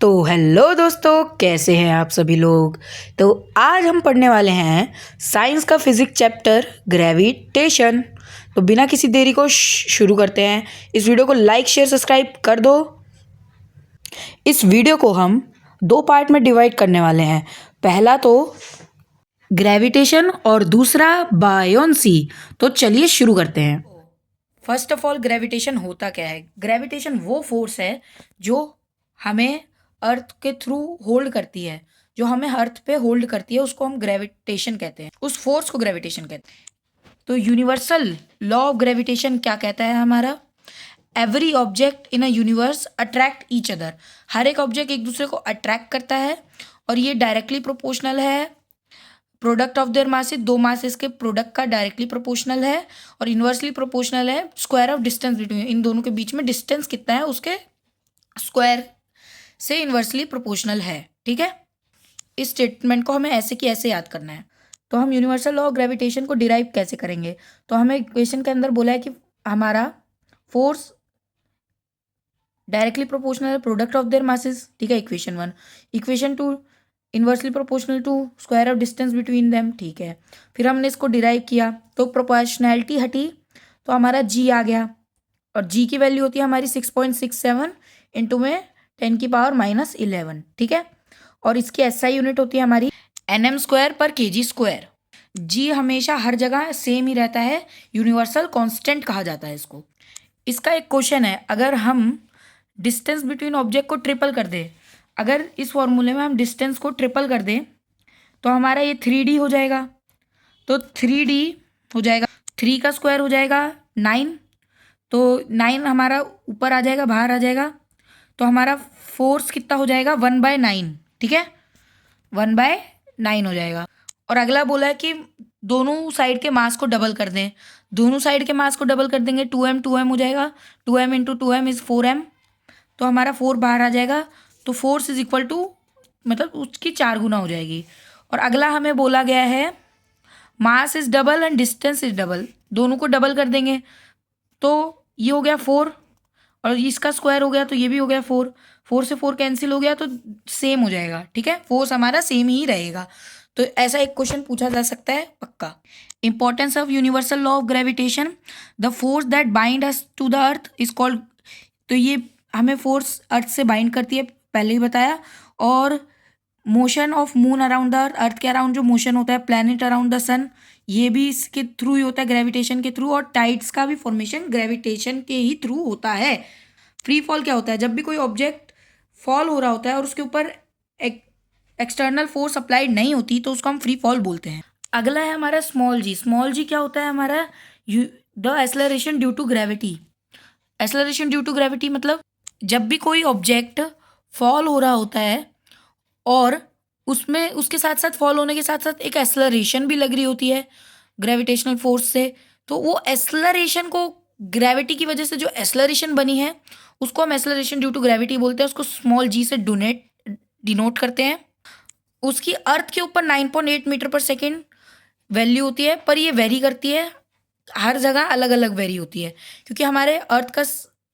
तो हेलो दोस्तों, कैसे हैं आप सभी लोग। तो आज हम पढ़ने वाले हैं साइंस का फिजिक्स चैप्टर ग्रेविटेशन। तो बिना किसी देरी को शुरू करते हैं। इस वीडियो को लाइक शेयर सब्सक्राइब कर दो। इस वीडियो को हम दो पार्ट में डिवाइड करने वाले हैं। पहला तो ग्रेविटेशन और दूसरा बायोन्सी। तो चलिए शुरू करते हैं। फर्स्ट ऑफ ऑल, ग्रेविटेशन होता क्या है। ग्रेविटेशन वो फोर्स है जो हमें अर्थ के थ्रू होल्ड करती है, जो हमें अर्थ पे होल्ड करती है, उसको हम ग्रेविटेशन कहते हैं। उस फोर्स को ग्रेविटेशन कहते हैं। तो यूनिवर्सल लॉ ऑफ ग्रेविटेशन क्या कहता है हमारा, every object in a universe attract each other. हर एक ऑब्जेक्ट एक दूसरे को अट्रैक्ट करता है और ये डायरेक्टली प्रोपोर्शनल है। प्रोडक्ट ऑफ देयर मासेस, दो मासेस के प्रोडक्ट का डायरेक्टली प्रोपोर्शनल है और इन्वर्सली प्रोपोर्शनल है स्क्वायर ऑफ डिस्टेंस बिटवीन। इन दोनों के बीच में डिस्टेंस कितना है उसके स्क्वायर से इन्वर्सली प्रोपोर्शनल है। ठीक है, इस स्टेटमेंट को हमें ऐसे की ऐसे याद करना है। तो हम यूनिवर्सल लॉ ऑफ ग्रेविटेशन को डिराइव कैसे करेंगे। तो हमें इक्वेशन के अंदर बोला है कि हमारा फोर्स डायरेक्टली प्रोपोर्शनल है प्रोडक्ट ऑफ देयर मासेस। ठीक है, equation 1। Equation 2, inversely proportional to square of distance between them. ठीक है, फिर हमने इसको डिराइव किया तो प्रोपोर्शनैलिटी हटी तो हमारा जी आ गया और जी की वैल्यू होती है हमारी 6.67 इंटू में 10⁻11। ठीक है, और इसकी एसआई यूनिट होती है हमारी nm² पर kg स्क्वायर। जी हमेशा हर जगह सेम ही रहता है, यूनिवर्सल कांस्टेंट कहा जाता है इसको। इसका एक क्वेश्चन है, अगर हम डिस्टेंस बिटवीन ऑब्जेक्ट को ट्रिपल कर दे, अगर इस फॉर्मूले में हम डिस्टेंस को ट्रिपल कर दें तो हमारा ये 3D हो जाएगा। तो 3D हो जाएगा, 3 का स्क्वायर हो जाएगा 9, तो 9 हमारा ऊपर आ जाएगा, बाहर आ जाएगा। तो हमारा फोर्स कितना हो जाएगा 1/9। ठीक है, 1/9 हो जाएगा। और अगला बोला है कि दोनों साइड के मास को डबल कर दें। दोनों साइड के मास को डबल कर देंगे 2m हो जाएगा। 2m into 2m is 4m, तो हमारा 4 बाहर आ जाएगा। तो फोर्स इज इक्वल टू, मतलब उसकी 4 गुना हो जाएगी। और अगला हमें बोला गया है mass is double and distance is double, दोनों को डबल कर देंगे तो ये हो गया 4 और इसका स्क्वायर हो गया तो ये भी हो गया 4। 4 से 4 कैंसिल हो गया तो सेम हो जाएगा। ठीक है, फोर्स हमारा सेम ही रहेगा। तो ऐसा एक क्वेश्चन पूछा जा सकता है पक्का। Importance of universal law of gravitation, the force that bind us to the earth is called. तो ये हमें फोर्स अर्थ से बाइंड करती है, पहले ही बताया। और motion of moon around the earth, earth के अराउंड जो मोशन होता है प्लैनेट अराउंड द सन, ये भी इसके थ्रू ही होता है, ग्रेविटेशन के थ्रू। और टाइड्स का भी फॉर्मेशन ग्रेविटेशन के ही थ्रू होता है। फ्री फॉल क्या होता है, जब भी कोई ऑब्जेक्ट फॉल हो रहा होता है और उसके ऊपर एक्सटर्नल फोर्स अप्लाइड नहीं होती तो उसको हम फ्री फॉल बोलते हैं। अगला है हमारा स्मॉल जी। स्मॉल जी क्या होता है हमारा, the acceleration due to gravity. Acceleration due to gravity मतलब जब भी कोई ऑब्जेक्ट फॉल हो रहा होता है और उसमें उसके साथ साथ फॉल होने के साथ साथ एक एक्सेलरेशन भी लग रही होती है ग्रेविटेशनल फोर्स से, तो वो एक्सेलरेशन को, ग्रेविटी की वजह से जो एक्सेलरेशन बनी है उसको हम एक्सेलरेशन ड्यू टू ग्रेविटी बोलते हैं। उसको स्मॉल जी से डिनोट करते हैं। उसकी अर्थ के ऊपर 9.8 मीटर पर सेकेंड वैल्यू होती है, पर ये वेरी करती है, हर जगह अलग अलग वेरी होती है क्योंकि हमारे अर्थ का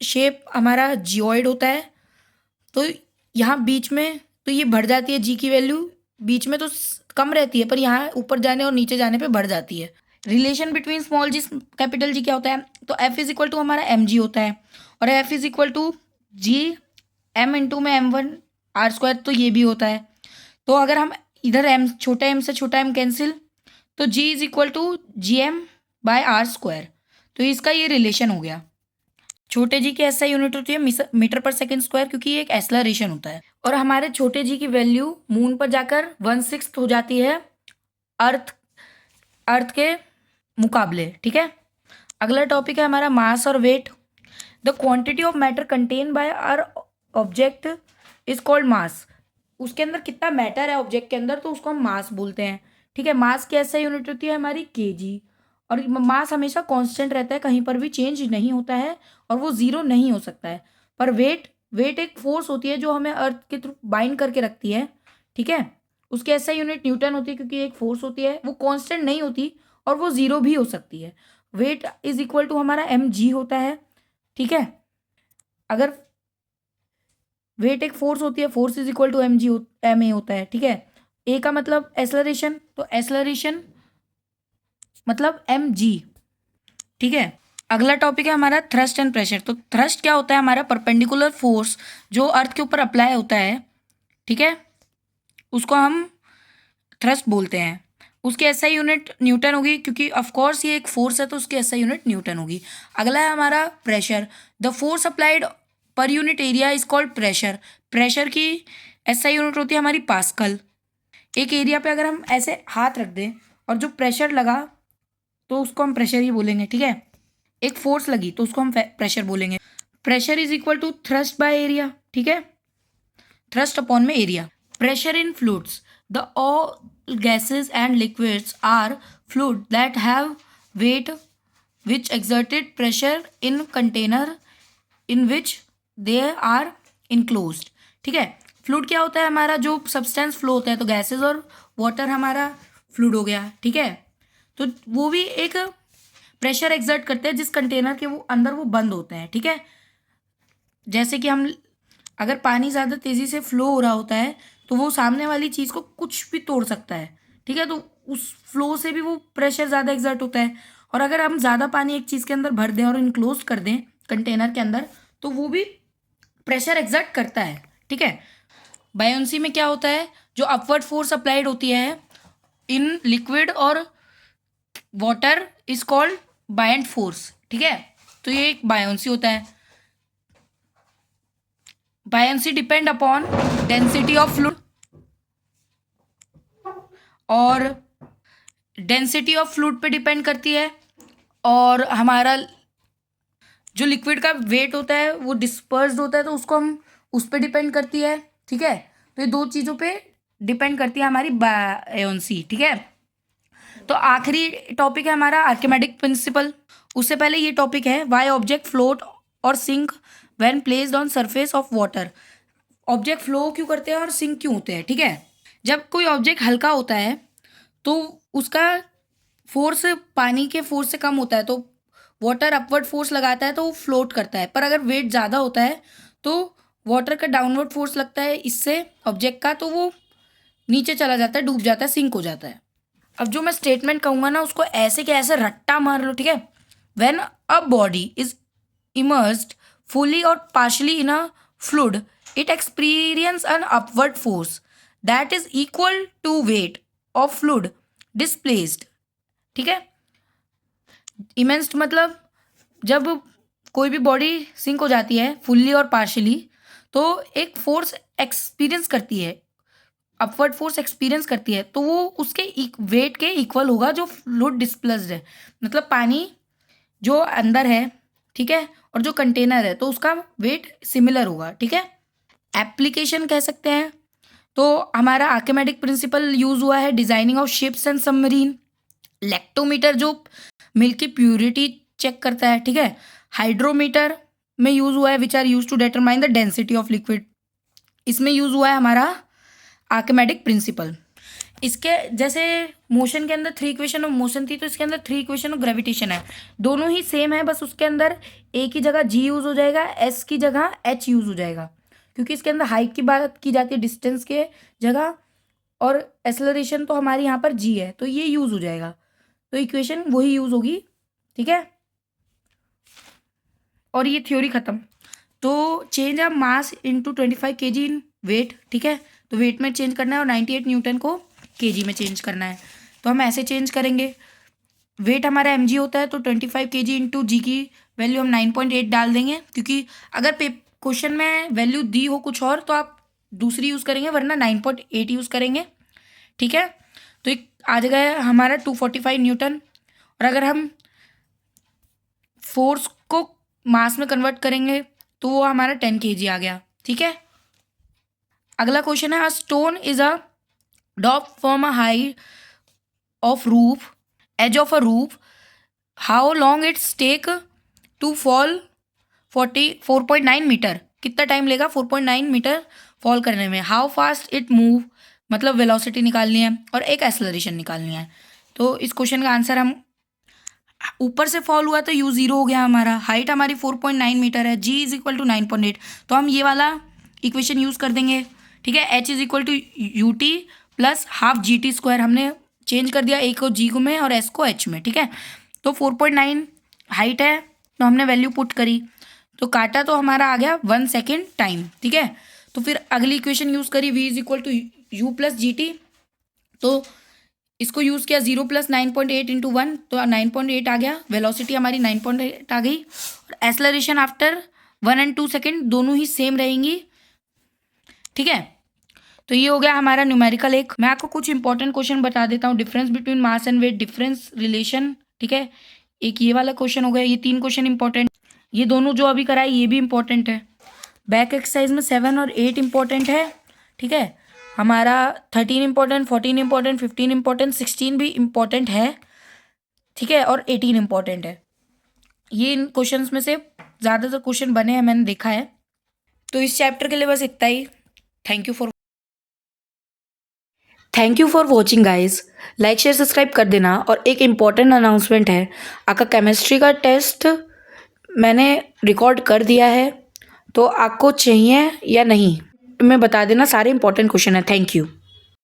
शेप हमारा जियोइड होता है। तो यहाँ बीच में तो ये बढ़ जाती है जी की वैल्यू, बीच में तो कम रहती है पर यहाँ ऊपर जाने और नीचे जाने पे बढ़ जाती है। Relation between small g capital G क्या होता है, तो एफ इज इक्वल टू हमारा एम जी होता है और F is equal to G m into में m1r², तो ये भी होता है। तो अगर हम इधर एम, छोटा एम से छोटा एम कैंसिल, तो जी इज इक्वल टू GM/r²। तो इसका ये रिलेशन हो गया। छोटे जी की ऐसा यूनिट होती है मीटर पर सेकेंड स्क्वायर, क्योंकि ये एक एक्सेलरेशन होता है। और हमारे छोटे जी की वैल्यू मून पर जाकर 1/6 हो जाती है अर्थ के मुकाबले। ठीक है, अगला टॉपिक है हमारा मास और weight. The quantity of matter contain by are object is called mass. उसके अंदर कितना मैटर है ऑब्जेक्ट के अंदर तो उसको हम मास बोलते हैं। ठीक है, मास की ऐसा यूनिट होती है हमारी केजी। और मास हमेशा कांस्टेंट रहता है, कहीं पर भी चेंज नहीं होता है और वो जीरो नहीं हो सकता है। पर वेट एक फोर्स होती है जो हमें अर्थ के थ्रू बाइंड करके रखती है। ठीक है, उसकी ऐसा यूनिट न्यूटन होती है क्योंकि एक फोर्स होती है, वो कांस्टेंट नहीं होती और वो जीरो भी हो सकती है। वेट इज इक्वल टू हमारा mg होता है। ठीक है, अगर वेट एक फोर्स होती है, force is equal to m a होता है, ठीक है। ए का मतलब एक्सेलरेशन, तो एक्सेलरेशन मतलब एम जी, ठीक है। अगला टॉपिक है हमारा थ्रस्ट एंड प्रेशर। तो थ्रस्ट क्या होता है, हमारा परपेंडिकुलर फोर्स जो अर्थ के ऊपर अप्लाई होता है, ठीक है, उसको हम थ्रस्ट बोलते हैं। उसकी एसआई यूनिट न्यूटन होगी, क्योंकि ऑफ कोर्स ये एक फोर्स है तो उसकी एसआई यूनिट न्यूटन होगी। अगला है हमारा pressure. The force applied per unit area is called pressure. Pressure की एसआई यूनिट होती है हमारी पास्कल। एक एरिया पे अगर हम ऐसे हाथ रख दें और जो प्रेशर लगा तो उसको हम प्रेशर ही बोलेंगे, ठीक है। एक फोर्स लगी तो उसको हम प्रेशर बोलेंगे। Pressure is equal to thrust by area, ठीक है, थ्रस्ट अपॉन में area. Pressure in fluids. The all gases and liquids are fluid that have weight which exerted pressure in container in which they are enclosed, ठीक है। Fluid क्या होता है, हमारा जो सब्सटेंस फ्लो होता है, तो गैसेस और वाटर हमारा फ्लूइड हो गया, ठीक है। तो वो भी एक प्रेशर एक्सर्ट करते हैं जिस कंटेनर के वो अंदर वो बंद होते हैं, ठीक है। जैसे कि हम अगर पानी ज़्यादा तेज़ी से फ्लो हो रहा होता है तो वो सामने वाली चीज़ को कुछ भी तोड़ सकता है, ठीक है। तो उस फ्लो से भी वो प्रेशर ज़्यादा एक्सर्ट होता है। और अगर हम ज़्यादा पानी एक चीज़ के अंदर भर दें और इनक्लोज कर दें कंटेनर के अंदर, तो वो भी प्रेशर एक्सर्ट करता है, ठीक है। बायोन्सी में क्या होता है, जो अपवर्ड फोर्स अप्लाइड होती है इन लिक्विड और water is called buoyant force, ठीक है। तो ये एक बायोन्सी होता है। Buoyancy depend upon density of fluid, और डेंसिटी ऑफ फ्लूइड पे डिपेंड करती है, और हमारा जो लिक्विड का वेट होता है वो डिस्पर्स्ड होता है तो उसको हम उस पर डिपेंड करती है, ठीक है। तो ये दो चीज़ों पे डिपेंड करती है हमारी बायोन्सी, ठीक है। तो आखिरी टॉपिक है हमारा आर्किमेडिक प्रिंसिपल। उससे पहले ये टॉपिक है वाई ऑब्जेक्ट फ्लोट और sink when placed on surface of water. Object flow क्यों करते हैं और सिंक क्यों होते हैं, ठीक है। जब कोई ऑब्जेक्ट हल्का होता है तो उसका फोर्स पानी के फोर्स से कम होता है, तो वाटर अपवर्ड फोर्स लगाता है तो वो फ्लोट करता है। पर अगर वेट ज़्यादा होता है तो वाटर का डाउनवर्ड फोर्स लगता है इससे ऑब्जेक्ट का, तो वो नीचे चला जाता है, डूब जाता है, सिंक हो जाता है। अब जो मैं स्टेटमेंट कहूँगा ना उसको ऐसे के ऐसे रट्टा मार लो, ठीक है। When a body is immersed fully और partially in a fluid it experience an upward force that is equal to weight of fluid displaced, ठीक है। इमेंस्ड मतलब जब कोई भी बॉडी सिंक हो जाती है फुल्ली और पार्शली तो एक फोर्स एक्सपीरियंस करती है, अपवर्ड फोर्स एक्सपीरियंस करती है, तो वो उसके वेट के इक्वल होगा जो फ्लूइड डिस्प्लेस्ड है। मतलब पानी जो अंदर है, ठीक है, और जो कंटेनर है तो उसका वेट सिमिलर होगा, ठीक है। एप्लीकेशन कह सकते हैं तो हमारा आर्किमेडिक प्रिंसिपल यूज हुआ है designing of ships and submarine. Lactometer जो मिल्क की प्यूरिटी चेक करता है, ठीक है। हाइड्रोमीटर में यूज हुआ है which are use to determine the density of liquid. इसमें यूज हुआ है हमारा आर्किमेडिक प्रिंसिपल। इसके जैसे मोशन के अंदर 3 इक्वेशन ऑफ मोशन थी तो इसके अंदर 3 इक्वेशन ऑफ ग्रेविटेशन है। दोनों ही सेम है, बस उसके अंदर ए की जगह जी यूज हो जाएगा, एस की जगह एच यूज हो जाएगा, क्योंकि इसके अंदर हाइट की बात की जाती है डिस्टेंस के जगह, और एक्सेलरेशन तो हमारी यहाँ पर जी है तो ये यूज हो जाएगा। तो इक्वेशन वही यूज होगी, ठीक है। और ये थ्योरी खत्म। तो change of mass into 25 kg in weight, ठीक है। तो वेट में चेंज करना है और 98 न्यूटन को केजी में चेंज करना है। तो हम ऐसे चेंज करेंगे, वेट हमारा mg होता है तो 25 kg इंटू जी की वैल्यू हम 9.8 डाल देंगे, क्योंकि अगर क्वेश्चन में वैल्यू दी हो कुछ और तो आप दूसरी यूज़ करेंगे, वरना 9.8 यूज़ करेंगे, ठीक है। तो एक आ जाएगा हमारा 245 न्यूटन। और अगर हम फोर्स को मास में कन्वर्ट करेंगे तो वो हमारा 10 kg आ गया, ठीक है। अगला क्वेश्चन है, a stone is a drop from a height of roof edge of a roof, how long its take to fall 4.9 metre. कितना टाइम लेगा 4.9 मीटर फॉल करने में। हाउ फास्ट इट मूव, मतलब वेलोसिटी निकालनी है और एक एक्सेलरेशन निकालनी है। तो इस क्वेश्चन का आंसर हम ऊपर से फॉल हुआ तो u0 हो गया हमारा, हाइट हमारी 4.9 मीटर है, g इज इक्वल टू 9.8, तो हम ये वाला इक्वेशन यूज़ कर देंगे, ठीक है। H is equal to u t plus half g t square, हमने चेंज कर दिया, ए को जी को में और एस को एच में, ठीक है। तो 4.9 हाइट है, तो हमने वैल्यू पुट करी, तो काटा तो हमारा आ गया 1 सेकेंड टाइम, ठीक है। तो फिर अगली इक्वेशन यूज़ करी, v is equal to u plus g t, तो इसको यूज़ किया 0 प्लस 9.8 इंटू 1, तो 9.8 आ गया, वेलोसिटी हमारी 9.8 आ गई, और एक्सेलरेशन आफ्टर 1 and 2 सेकेंड दोनों ही सेम रहेंगी, ठीक है। तो ये हो गया हमारा न्यूमेरिकल एक। मैं आपको कुछ इंपॉर्टेंट क्वेश्चन बता देता हूँ, difference between mass and weight, difference relation, ठीक है। एक ये वाला क्वेश्चन हो गया, ये 3 क्वेश्चन इंपॉर्टेंट, ये दोनों जो अभी कराए ये भी इंपॉर्टेंट है। बैक एक्सरसाइज में 7 और 8 इंपॉर्टेंट है, ठीक है। हमारा 13 इंपॉर्टेंट, 14 इंपॉर्टेंट, 15 इंपॉर्टेंट, 16 भी इंपॉर्टेंट है, ठीक है, और 18 इंपॉर्टेंट है। ये इन क्वेश्चंस में से ज़्यादातर क्वेश्चन बने हैं, मैंने देखा है। तो इस चैप्टर के लिए बस इतना ही। Thank you for watching guys. Like share subscribe कर देना। और एक इम्पॉर्टेंट अनाउंसमेंट है, आपका केमिस्ट्री का टेस्ट मैंने रिकॉर्ड कर दिया है, तो आपको चाहिए या नहीं मैं बता देना, सारे इंपॉर्टेंट क्वेश्चन है। Thank you.